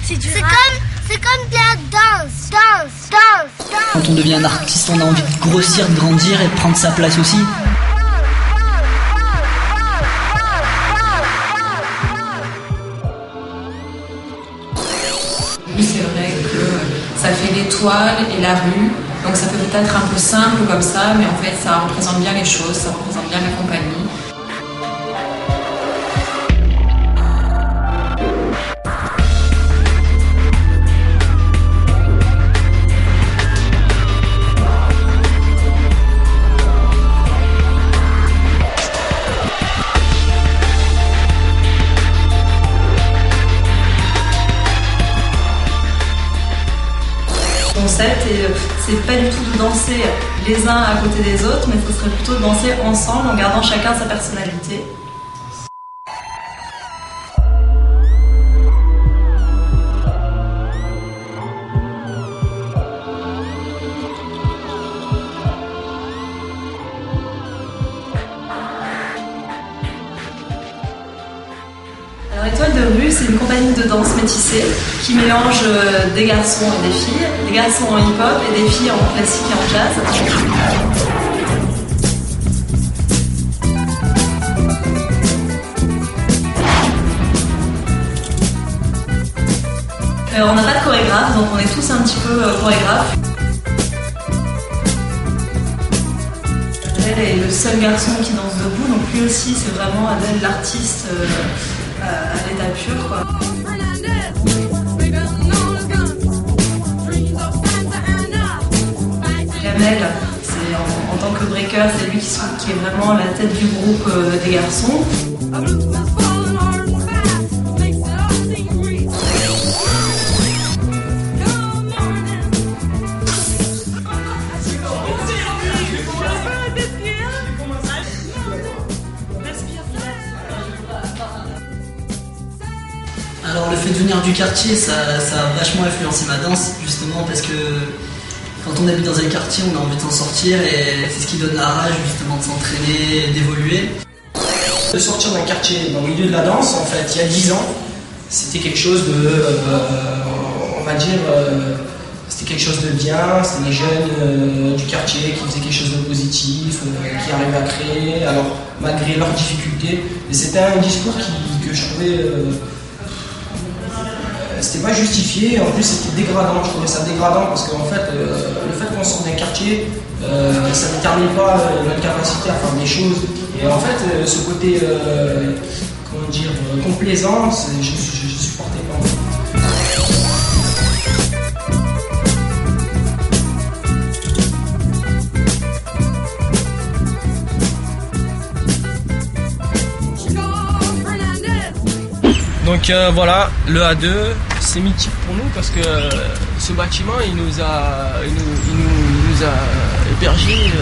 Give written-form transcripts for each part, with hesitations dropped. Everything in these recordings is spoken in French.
C'est comme de la danse. Quand on devient un artiste, on a envie de grossir, de grandir et de prendre sa place aussi. Oui, c'est vrai que ça fait l'étoile et la rue, donc ça peut peut-être un peu simple comme ça, mais en fait ça représente bien les choses, ça représente bien la compagnie. Concept et c'est pas du tout de danser les uns à côté des autres, mais ce serait plutôt de danser ensemble en gardant chacun sa personnalité. Alors, Étoile de rue, c'est une compagnie de danse métissée qui mélange des garçons et des filles, des garçons en hip-hop et des filles en classique et en jazz. On n'a pas de chorégraphe, donc on est tous un petit peu chorégraphes. Adèle est le seul garçon qui danse debout, donc lui aussi c'est vraiment Adèle l'artiste à l'état pur, quoi. Kamel, c'est en tant que breaker, c'est lui qui est vraiment la tête du groupe des garçons. Alors le fait de venir du quartier, ça a vachement influencé ma danse, justement parce que quand on habite dans un quartier, on a envie de s'en sortir et c'est ce qui donne la rage justement de s'entraîner, d'évoluer. De sortir d'un quartier dans le milieu de la danse, en fait, il y a 10 ans, c'était quelque chose de, on va dire, c'était quelque chose de bien, c'était les jeunes du quartier qui faisaient quelque chose de positif, qui arrivaient à créer, alors malgré leurs difficultés. Et c'était un discours que je trouvais... c'était pas justifié, en plus c'était dégradant, je trouvais ça dégradant parce qu'en fait, le fait qu'on sorte d'un quartier, ça ne détermine pas notre capacité à faire des choses. Et en fait, ce côté, comment dire, complaisance, je supportais pas. Donc voilà, le A2, c'est mythique pour nous parce que ce bâtiment, il nous a hébergés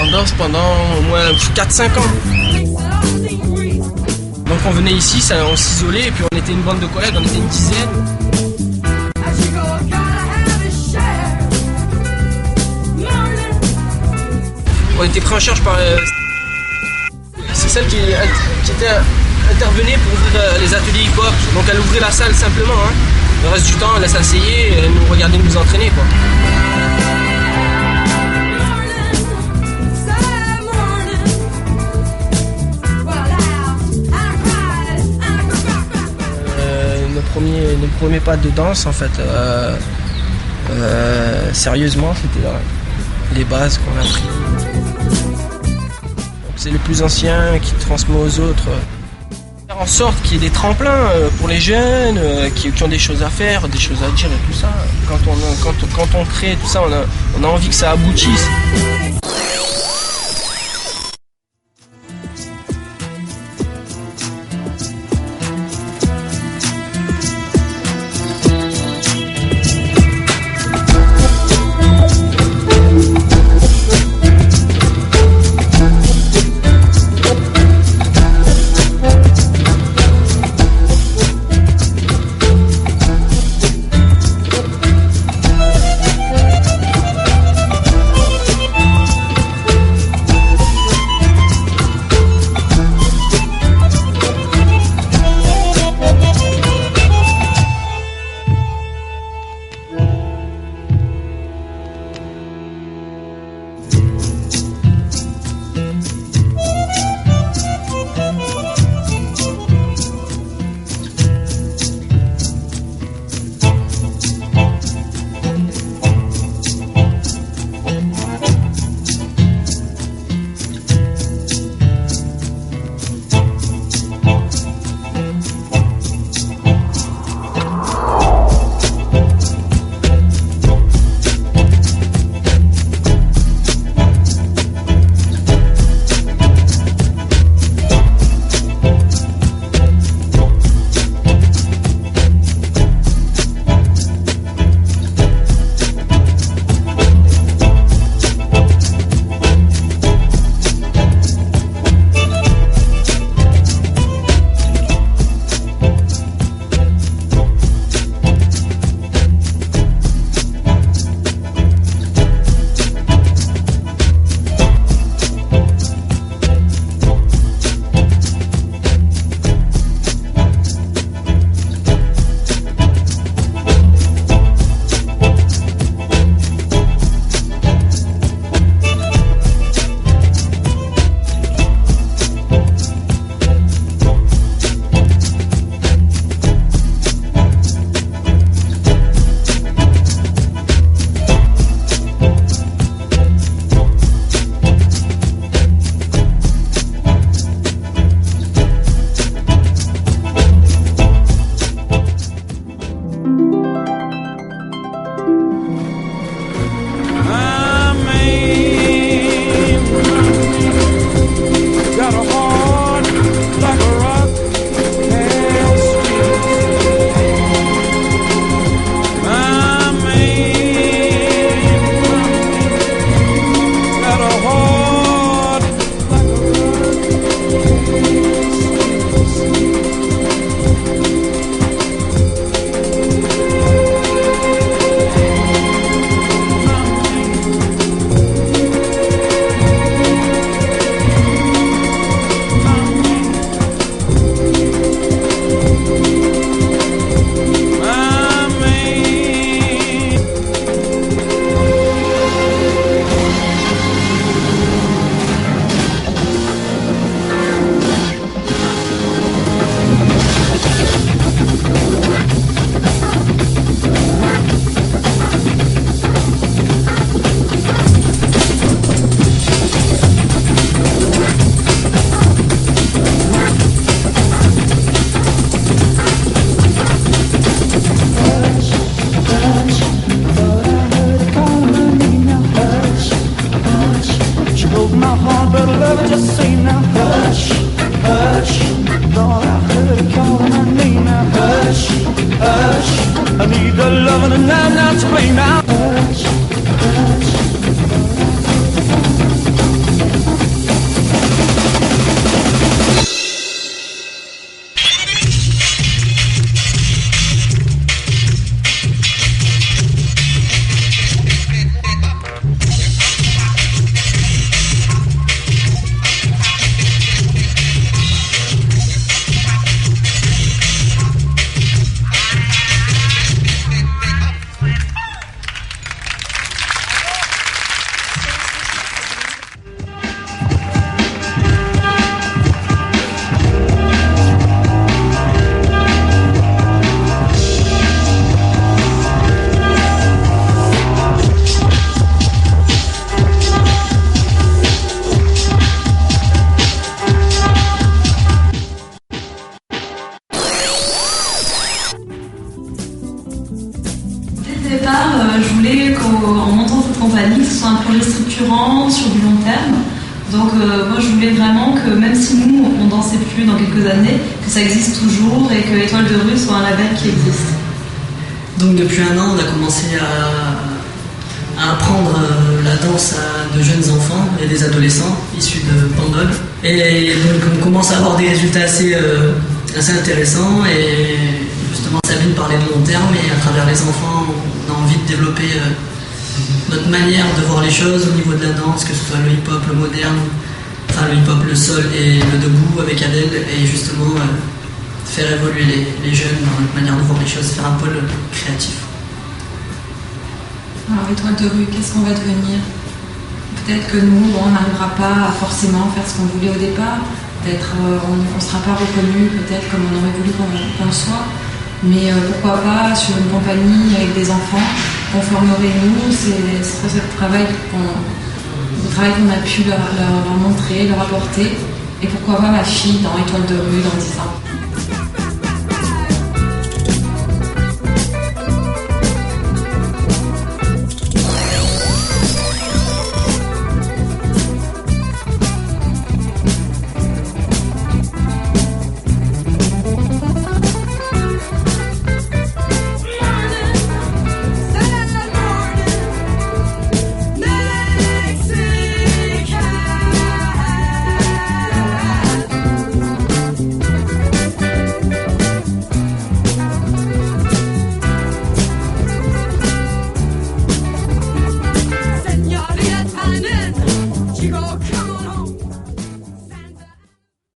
en danse pendant au moins 4-5 ans. Donc on venait ici, on s'isolait et puis on était une bande de collègues, on était une dizaine. On était pris en charge par... c'est celle qui était... intervenait pour ouvrir les ateliers hip-hop, donc elle ouvrait la salle simplement, hein. Le reste du temps elle s'asseyait et elle nous regardait nous entraîner, quoi. Nos premiers pas de danse en fait, sérieusement c'était les bases qu'on a pris. C'est les plus anciens qui transmettent aux autres. Faire en sorte qu'il y ait des tremplins pour les jeunes qui ont des choses à faire, des choses à dire et tout ça. Quand on crée tout ça, on a envie que ça aboutisse. to blame now. Dès le départ, je voulais qu'en montant cette compagnie, ce soit un projet structurant sur du long terme. Donc moi je voulais vraiment que même si nous on dansait plus dans quelques années, que ça existe toujours et que Étoile de rue soit un label qui existe. Donc depuis un an, on a commencé à apprendre la danse à de jeunes enfants et des adolescents issus de Bandol. Et donc on commence à avoir des résultats assez intéressants et justement Sabine parlait de long terme et à travers les enfants, on a envie de développer notre manière de voir les choses au niveau de la danse, que ce soit le hip-hop, le moderne, enfin le hip-hop, le sol et le debout avec Adèle et justement faire évoluer les jeunes dans notre manière de voir les choses, faire un pôle créatif. Alors, Étoile de rue, qu'est-ce qu'on va devenir? Peut-être que nous, on n'arrivera pas à forcément faire ce qu'on voulait au départ. Peut-être on ne sera pas reconnu, peut-être comme on aurait voulu qu'on le soit. Mais pourquoi pas sur une compagnie avec des enfants qu'on formerait nous, c'est ce travail qu'on a pu leur montrer, leur apporter. Et pourquoi pas ma fille dans Étoile de rue dans 10 ans.